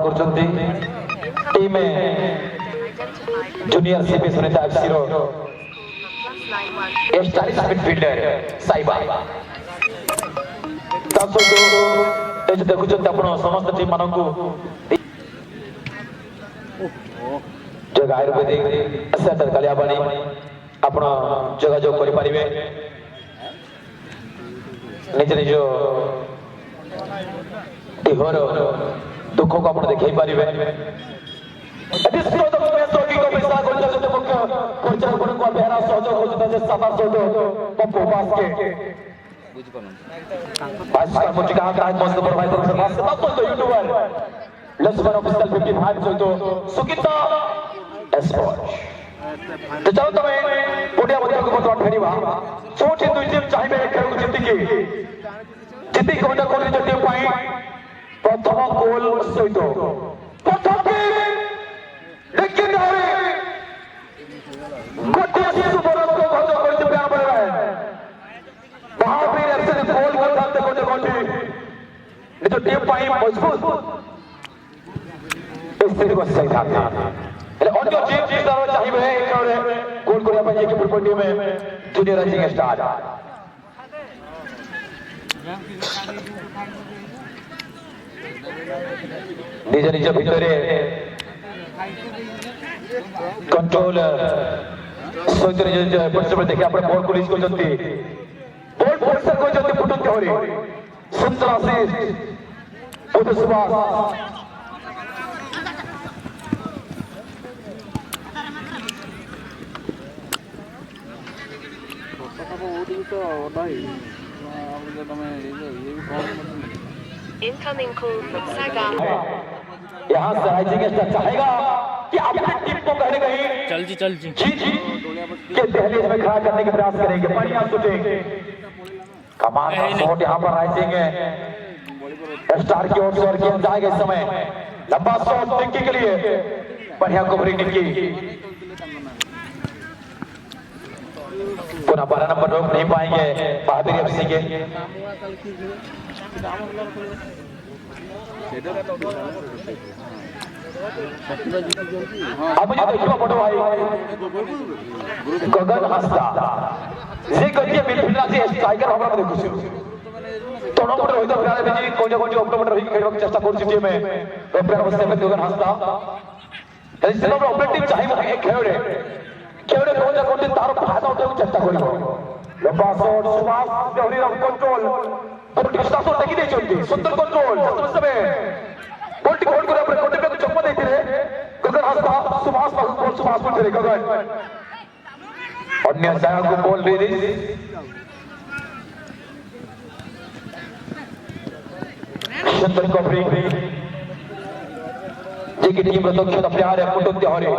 କରୁଛନ୍ତି team junior सीपी Sunita FC रो ए स्टाइलिश मिडफील्डर साइबा तासो ए जे देखुଛନ୍ତି ଆପଣ ସମସ୍ତ टीम ମାନଙ୍କୁ जो आयुर्वेदिक सेंटर कालियाबाड़ी ଆପଣ ଯୋଗାଯୋଗ କରିପାରିବେ निज निज देहर दुख को आप देखई पारिबे चलो तुम पुड़िया मध्य को बर्तमान फेरवा सोची दुई टीम चाहिए खेल को जीतिकी जीतिक टीम प्रथम गोल सहित निज टीम मजबूत स्थिति बस चाहिए अन्य टीम चाहिए गोल करने football team junior rising star निज निज भितर कंट्रोल सहित देखिए आप बॉल को रिलीज कर बॉल परिसर कर फुटंती हरी सुंदर आशीष बुध Subhash Incoming call from Saga. यहाँ से राइजिंग स्टार चाहेगा कि अपनी टीम को कहीं कहीं चल जी के दहलीज में खड़ा करने के प्रयास करेंगे बढ़िया शूटिंग कमाल का शॉट यहाँ पर राइजिंग स्टार की ओर से और किया जाएगा इस समय लंबा शॉट टिक्की के लिए बढ़िया कवरिंग टिक्की पुनः 12 नंबर रोक नहीं पाएंगे बहादुर एफसी के अब मुझे देखिए बड़ो भाई गगन हंसदा जे गतिए मिडफील्डर से स्ट्राइकर हमरा देखु छी तोनो पटे होइतो फिराले बिजी कोजे कोजे ऑप्टोमेटर होई खेलबाक चेष्टा करू छी में ओपनर अवस्था में गगन हंसदा एई से हम ऑपरेटिव चाहिए एक खेळे कोजे कोजे तार फायदा उठाउ चेष्टा करिवो लंबा शॉट सुभाष देहरी रा कंट्रोल और कृष्णा शॉट देखि दे चलती सुंदर कंट्रोल समय बॉल टी होल्ड करे अपने कोटे पे चप्पा देते रे गगन हंसदा सुभाष बॉल सुभाष को चले गगन अन्य साया को बॉल रिलीज सुंदर कवरिंग जे की टीम दक्षिण प्यार है कुटुंब हरे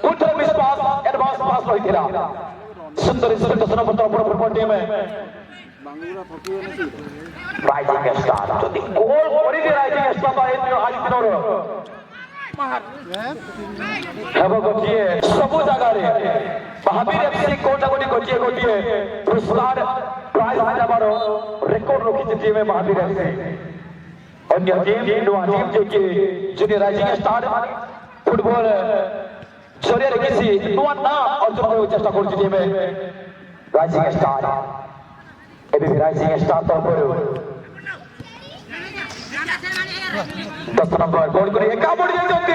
उठर विश्वास एडवांस पास रहिथिला सुंदर स्पिन दसना पत्र फुटबॉल टीम है राइजिंग स्टार जदि गोल करि दे राइजिंग स्टार तो आज दिनर हेबो गोटिए सब जगह रे महावीर एफसी कोटा कोटी गोटिए पुरस्कार प्राइज हजाबार रिकॉर्ड रखी टीम में महावीर एफसी अन्य टीम नुआ टीम जे कि जूनियर राइजिंग स्टार फुटबॉल जरिया किसी नुआ ना अर्जुन को चेष्टा कर टीम में राइजिंग स्टार एबी राइजिंग स्टार तो पर 10 नंबर गोल करी एका बढ़ जाती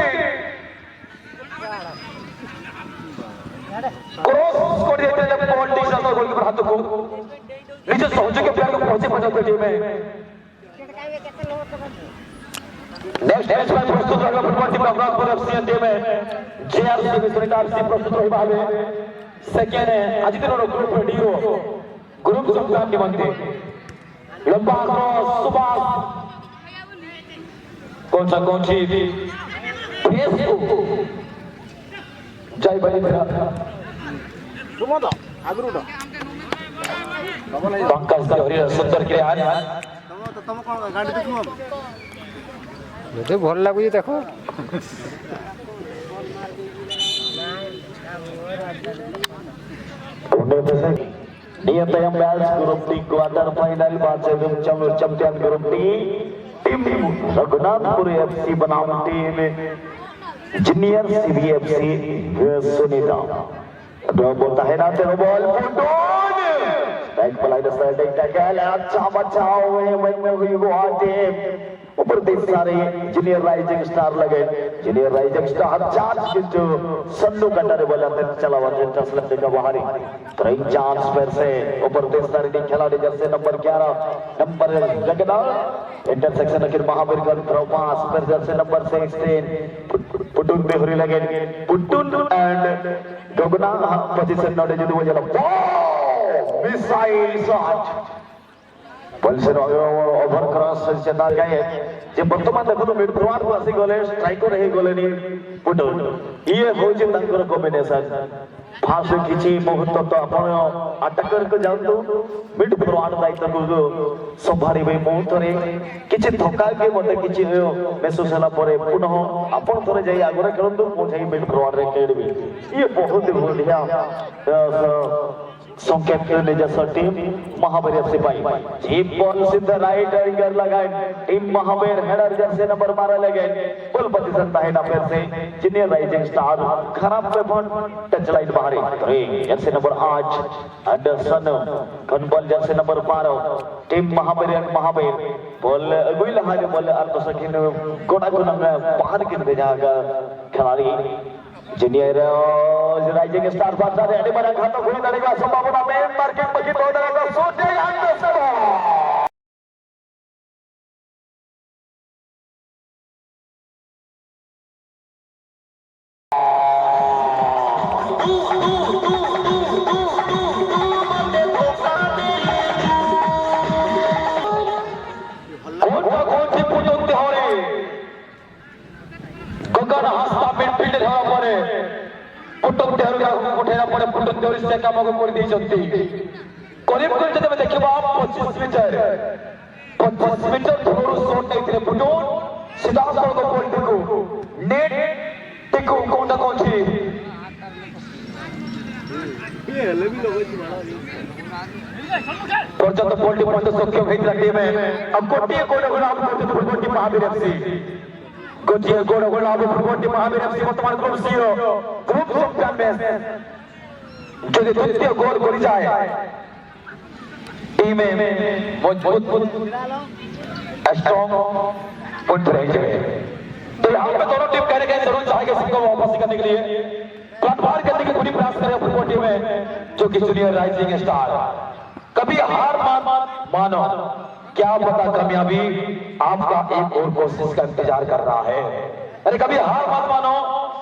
क्रॉस कर देते जब बॉल डिस्टेंस गोलकीपर हाथ को नीचे सहयोगी प्लेयर को पहुंचे टीम में नेक्स्ट मैच में प्रस्तुत रहेगा football team Amarapur FC team में जेआरसी सुनीता एफसी प्रस्तुत रही भावे सेकेंड है आज दिन ग्रुप डीओ ग्रुप संग्राम निमंते लंबा क्रॉस सुभाष कौन सी फेसबुक जय भाई मेरा सुमदा आगरुडा पंकज देहरी सुंदर क्रियान तुम कौन गाड़ी देखु मुझे भल लागु देखो नियत match group D quarter final बाचे champion group D team Raghunathpur FC बनाम टीम जूनियर सीबीएफसी सुनीता बोलता है ना तेरे बॉल स्ट्राइक पलाई द स्ट्राइक टैकल अच्छा बचाव में हुई वो आते ऊपर देख सारे जूनियर राइजिंग स्टार लगे जूनियर राइजिंग स्टार चार्ज किंतु सन्नू कटारे बोला चला वाले टसलम देखा बाहरी ट्राई चांस पर से ऊपर देख सारे खिलाड़ी जैसे नंबर 11 नंबर जगदाल इंटरसेक्शन अखिल महावीर का थ्रो पास पर जैसे नंबर 16 पुटुन बेहरी लगे पुटुन एंड गगना पोजीशन नोटे जो वो जला मिसाइल शॉट बलसेन ओवर क्रॉस चेता गए जे वर्तमान देखो मिड फॉरवर्ड को आसी गले स्ट्राइकर रही गले नी पुटुन ये होची तांकर कॉम्बिनेशन फास्ट किछि मुहूर्त तो आपण अटकर को जाउतो मिड फॉरवर्ड दायित्व को संभारी बे मुहूर्त रे किछि धक्का के मते किछि महसूस होला परे पुनः आपण थरे जाई आगरे खेलंतु मो जाई मिड फॉरवर्ड रे खेलबी ये बहुत बढ़िया संकेत निजस्व टीम महावीर एफसी पाई जीप बॉल सीधा राइट एंगल लगाए team Mahavir header Jersey number 12 लगे बॉल पोजीशन है ना फिर से जूनियर राइजिंग स्टार खराब पे बॉल टच लाइन बाहर जर्सी नंबर 8 एंडरसन कन ball jersey number 12 team Mahavir ball अगुइल हारे बॉल अर्थ सकिन गोड़ा को बाहर के भेजागा खिलाड़ी जूनियर राइजिंग स्टार बादशाह ने बड़ा खाता हुई तरीका संभावना में मार्किंग बगी तो डालेगा सोचे एंडरसन कौन सी पुटुन तिहारे गगन हस्ता मिडफील्ड धरा पड़े पुटुन तिहारे उठेना पड़े पुटुन तिहारे से काम को कर दी जंती करीब कर जब देखिबा 25 मीटर थोड़ो शॉट नहीं थे पुटुन सीधा सड़क बॉल को नेट टिको कोंडा कौन सी ये लेवी लगोची पर्यंत बॉल पॉइंट सक्षम हेitra टीम अब गोटिए गोल गुलाब करते गोटी महावीर एफसी गोटिए गोल गुलाब गोटी महावीर एफसी वर्तमान ग्रुप 0 ग्रुप चैंपियन मैच जो द्वितीय गोल कर जाए टीम में मजबूत स्ट्रांग पॉइंट रहेंगे तो यहां पे दोनों टीम कहने के जरूर चाहेंगे सबको वापस करने के लिए प्लेटफॉर्म करने की पूरी प्रयास करें फुटबॉल टीम में जो कि जूनियर राइजिंग स्टार कभी हार मानो क्या पता कामयाबी आपका एक और कोशिश का इंतजार कर रहा है अरे कभी हार मत मानो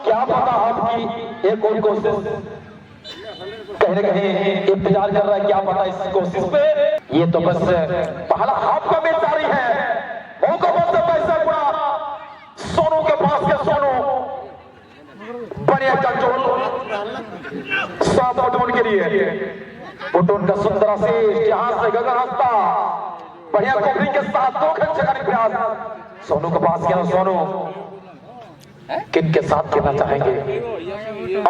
क्या पता आपकी एक और कोशिश कहीं न कहीं इंतजार कर रहा है क्या पता इस कोशिश पे ये तो बस पहला हाफ का मैच जारी है मौका बस पैसा गुणा सोनू के पास के सोनू बढ़िया कंट्रोल साफ पुटुन के लिए पुटुन का सुंदर आशीष यहां से गगन हस्ता बढ़िया कवरिंग के साथ दो खंचे का प्रयास सोनू के पास क्या सोनू किन के साथ खेलना चाहेंगे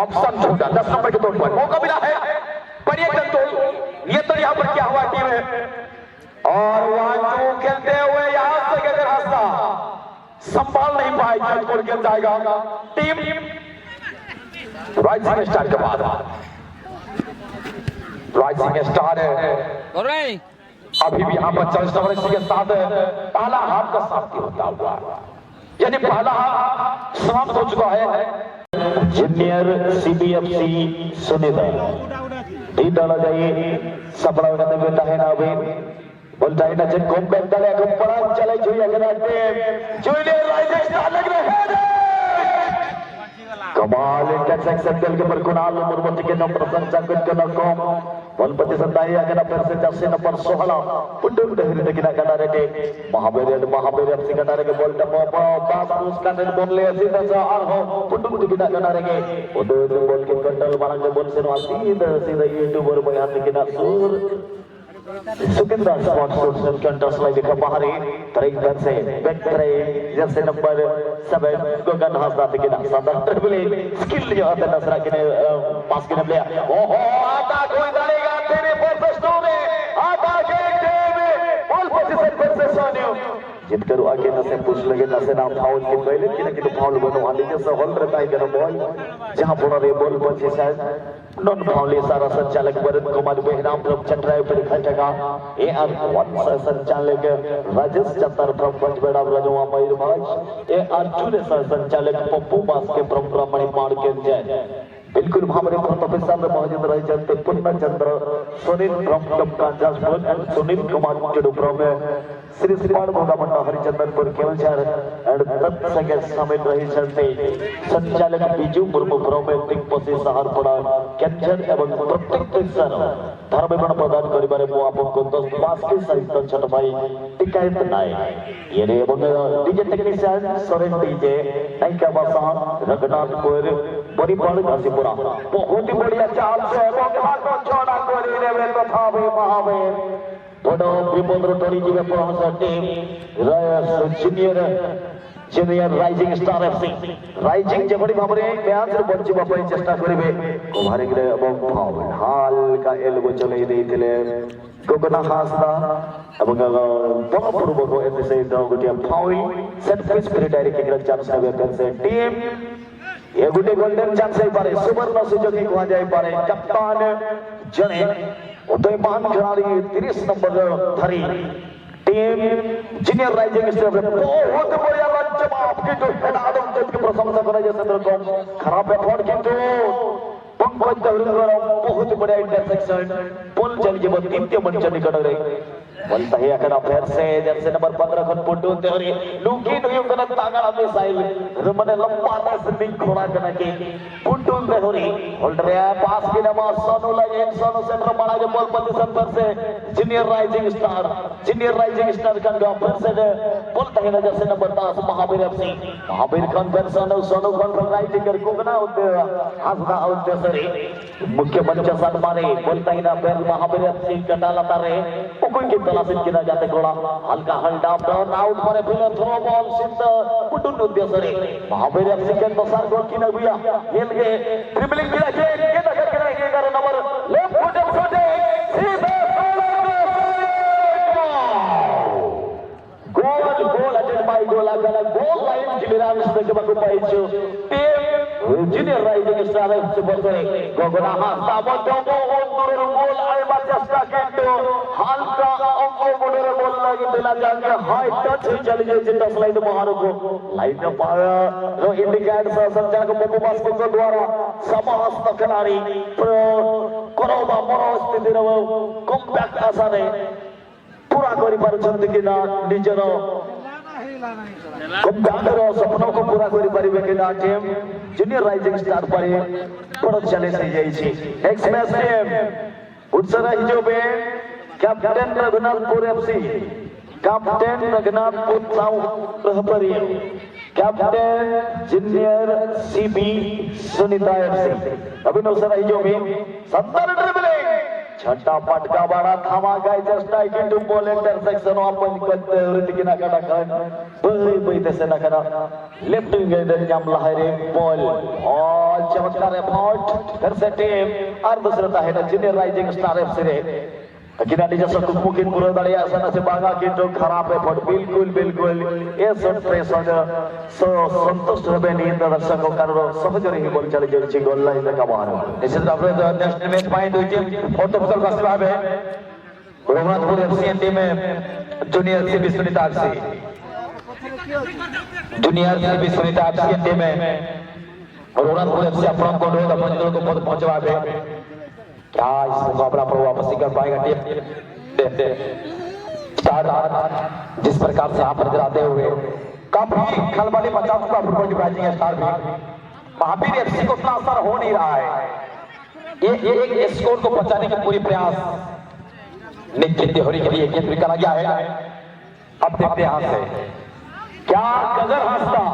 ऑप्शन छोटा 10 नंबर के तौर पर मौका मिला है बढ़िया कंट्रोल ये तो यहां पर क्या हुआ टीम है और वांचू खेलते हुए यहां से गगन हस्ता संभाल नहीं पाए कंट्रोल खेल जाएगा टीम राइजिंग स्टार के बाद राइजिंग स्टार है अभी भी यहाँ पर 40 नंबर के साथ पहला हाफ का साथी होता हुआ यानी पहला हाफ समाप्त हो चुका है जूनियर सीबीएफसी सुनीता तीन डाला जाइए सपना करने बेटा है ना अभी बोलता है ना जब कॉम्बैक डाले बड़ा चले जुए जूनियर राइजिंग स्टार लग रहे हैं कमाल इंटरसेक्शन दिल के पर कुणाल मुर्मती के नंबर संचालन के नकम बॉल पोजीशन दाई अगला फिर से जर्सी नंबर 16 पुटुन दहरी तक ना कटा रे महावीर एफसी कटा रे बॉल टप पास उसका ने बॉल ले सीधा सा और हो पुटुन तक ना कटा रे उधर बॉल के कंट्रोल बना के बॉल से सीधा यूट्यूबर में हाथ के ना सूर Sukinda spot shot control line देखा बाहर तरह से बैक करे जर्सी नंबर 7 गगन हस्ता के ना सादा ट्रिपल स्किल जो है नसरा के पास के ले ओहो आता कोई डालेगा तेरे पर स्टोर में आता के टीम बॉल पोजीशन पर से सोनियो जितकर आगे न से पूछ लगे न से नाम फाउल के पहले कि फाउल बनो आली जैसे हॉल रहता है कि बॉल जहां पूरा रे बॉल पहुंचे शायद नॉन फाउल सारा संचालक वरुण कुमार बेहराम फ्रॉम चंद्राय पर खटगा ए आर वन संचालक राजेश चतर from पंचबेड़ा Rajwa Mayurbhanj A R चूरे संचालक पप्पू बास के फ्रॉम ब्राह्मणी माड़ के जय बिल्कुल भावरे प्रोफेसर मौजूद रहे चलते Punya Chandra Sunil from Kanjaspur and Sunil Kumar Kedu from Shri श्रीमान भोगामंडा हरिचंदनपुर केवलझर एंड तत् संगे शामिल रही चलते संचालक बिजू मुर्मू फ्रॉम टिकपसी सहारपड़ा कैंसर एवं प्रत्येक टेक्सर धर्मगण प्रदान करिबारे मो आपको 10 मास के सहित छोट भाई टिकायत नाय ये रे एवं DJ technician Soren DJ Nykaa बासा रघुनाथपुर बड़ीपाड़ घासीपुरा बहुत ही बढ़िया चाल से को छोड़ा कोरी रे तो भावे महावीर बड़ो विमोद्र टोरी जी में पहुंचा team junior rising star FC rising जेबड़ी भाबरे मैच रे बंची बापई चेष्टा करिवे कोभारे रे एवं फाउल हालका एल्बो चले देइथिले गगना हासदा एवं बलपूर्वक एते से गोटिया foul set pitch free direct kick chance नेबे पेंसे टीम ये गुटे गोल्डन चांस है पारे सुवर्ण सुजोग की कहा जाए पारे कप्तान जने उदयमान खिलाड़ी 30 नंबर धरी टीम जूनियर राइजिंग स्टार बहुत बढ़िया लंच आपकी जो खिलाड़ियों की प्रशंसा करे जैसे तो खराब एफर्ट किंतु पंकज देवरंगर बहुत बढ़िया इंटरसेक्शन पुल चल के बाद द्वितीय मंच निकट रही बोलता है अगर फिर से जर्सी नंबर 15 खन पुटू तेरी लुकी नुयम कना तागड़ा मिसाइल रमने लंबा से बिग खोड़ा कना के पुटू तेरी होल्डर है पास की नमा सोनू लगे सोनू सेंटर मारा के बॉल पोजीशन पर से जूनियर राइजिंग स्टार का गो फिर से बोलता है Jersey number 10 Mahavir FC Mahavir Khan फिर सोनू खान राइजिंग कर कोगना होते हंसना होते सरी मुख्य मंच साथ मारे बोलता है ना फिर महावीर एफसी कटाला तारे कोई के तलाशिन किया जाते गोला हल्का हल्का डाउन आउट मारे फिर थ्रो बॉल सिद्ध पुटुन उद्देश्य रे महावीर एफसी के अनुसार गोल की नबिया खेल के ट्रिपलिंग किया के नजर करेंगे 11 नंबर लेफ्ट फुट शॉट सीधे गोल अटेंड बाय गोला गला गोल लाइन क्लियरेंस देके बाको पाइছো team junior rising star super करे गगना हास्ता मध्य बहुत दूर गोल आइबा चेष्टा किंतु हालका अंगो बडर गोल लागि दिला जाके हाई टच चली जाय टच लाइन बाहर को लाइन पाया जो इंडिकेट संचालक पप्पू बास के द्वारा समस्त खिलाड़ी करोबा मरो स्थिति रो कॉम्पैक्ट आसाने पूरा करि पारछन कि ना निजर कॉम्पैक्टर सपनों को पूरा करि परिबे कि ना टीम जूनियर राइजिंग स्टार पर बड़ चले से जाई छी नेक्स्ट मैच टीम उत्सरा हिजोबे captain Raghunathpur FC captain Raghunathpur south रहपरी captain junior CB Sunita FC Abhinav sir हिजोबे 70 ड्रिबलिंग छठा पटका बड़ा थामा गए चेष्टा किंतु बॉल इंटरसेक्शन अपन करते ऋतिक ना कटा कर बई बई तसे ना करा लेफ्ट विंग जाम लहरे बॉल और चमत्कार एफर्ट फिर से टीम और दूसरा है जूनियर राइजिंग स्टार एफसी रे किनारे जैसा कुमुकिन पूरा दड़िया आसाना से बागा किंतु खराब एफर्ट बिल्कुल ए शॉट प्रेशर संतुष्ट होबे नींद दर्शकों कारण सहज रे बॉल चले जाय गोल लाइन का बाहर निश्चित आपरे नेशनल मैच पॉइंट दुई टीम और तो फसल का भावे रघुनाथपुर एफसी टीम में junior CB Sunita FC team में रघुनाथपुर एफसी अपना कंट्रोल अपन को पहुंचवावे क्या इस मुकाबला पर वापसी कर पाएगा टीम स्टार जिस प्रकार से आप नजर आते हुए काफी खलबली मचा चुका फुटबॉल राइजिंग स्टार भी महावीर एफसी को उतना असर हो नहीं रहा है ये एक स्कोर को बचाने की पूरी प्रयास निश्चित तिहोरी के लिए केंद्र करा गया है अब देखते हैं यहाँ से क्या गगन हंसता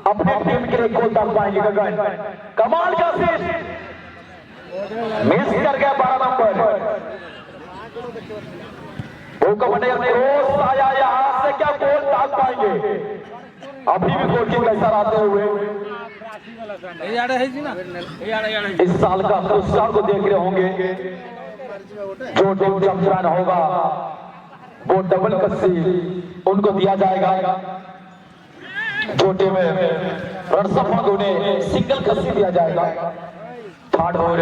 अपने टीम के लिए गोल डाल पाएंगे गगन कमाल का असिस्ट मिस कर गया 12 नंबर क्रोस आया यहाँ से क्या गोल डाल पाएंगे अभी भी गोल की कैसा आते हुए इस साल का पुरस्कार को देख रहे होंगे जो टीम चैंपियन होगा वो डबल कस्सी उनको दिया जाएगा। जो टीम रनर्स अप होंगे उन्हें सिंगल कस्सी दिया जाएगा। थर्ड और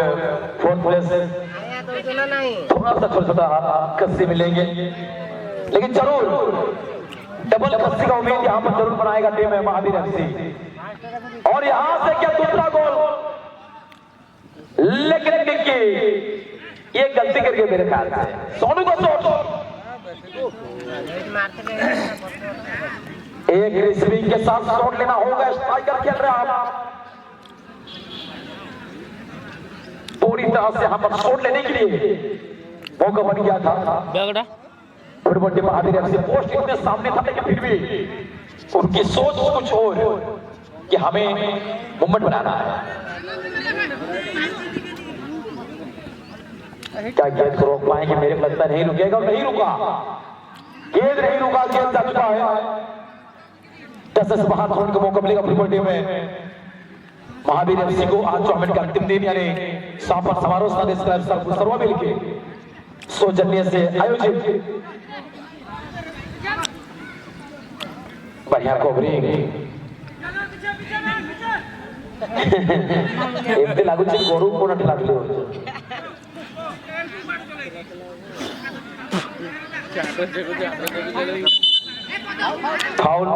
फोर्थ प्लेस थोड़ा सा छोटा कस्सी मिलेंगे, लेकिन जरूर डबल कस्सी का उम्मीद यहाँ पर जरूर बनाएगा टीम है महावीर एफसी। और यहाँ से क्या दूसरा गोल, लेकिन डिक्की ये गलती करके मेरे ख्याल से सोनू का शॉट एक रिसीविंग के साथ शॉट लेना होगा। स्ट्राइकर खेल रहे हैं आप, पूरी तरह से यहाँ पर शॉट लेने के लिए मौका बन गया था। Football team Mahavir FC post इतने सामने था, लेकिन फिर भी उनकी सोच कुछ और कि हमें मूवमेंट बनाना है। क्या गेंद को रोक पाएंगे? मेरे को लगता नहीं रुकेगा, नहीं रुका, गेंद नहीं रुका, गेंद जा चुका है। 10 से बाहर होने का मौका मिलेगा फुटबॉल टीम में महावीर एफसी को। आज टूर्नामेंट का अंतिम दिन यानी समापन समारोह सर्वा मिल के सौजन्य से आयोजित बढ़िया कवरिंग एमती लाଗୁଛି ଗରୁ କୋଣଠି ଲାଗିଲେ फाउल।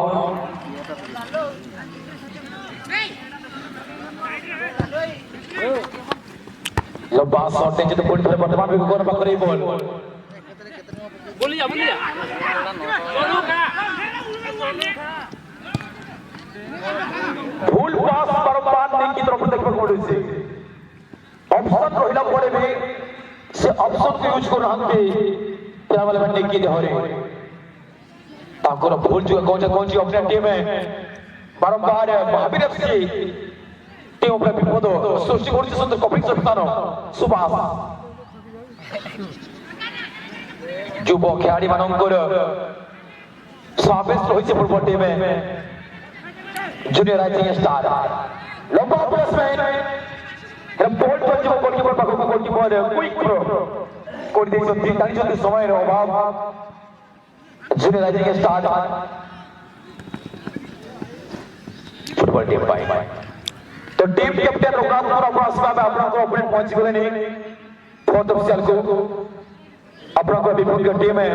लंबा शॉट है जो पॉइंट पे वर्तमान में गोल पकड़े बॉल बोलिया भूल पास बर्बाद नहीं की तरफ देखबो पड़ुछि। ऑप्शन रहिला परे भी से ऑप्शन को यूज कर रहंते क्या वाले बंदे की देहरे ताकोर भूल जो कौन सी ऑप्शन टीम है बारंबार महावीर एफसी टीम ଉପରେ ବିପଦ ସୃଷ୍ଟି କରୁଛି। ସୁନ୍ଦର କପିଂ ସପ୍ତାନ ସୁବାସ ଯୁବ ଖେଳାଳି ମାନଙ୍କର ସମାବେଶ ରହିଛି football team junior rising star. लंबा प्लेसमेंट बॉल पर जो गोलकीपर पाखक गोलकीपर क्विक थ्रो कोड दे छथि तानि जति समय रो अभाव junior rising star football team पाई तो टीम कैप्टन रुकराम पर अपना सेवा में अपना को ओपोनेंट पहुंच गले नहीं फोर्थ ऑफिशियल को अपना को विपक्ष टीम है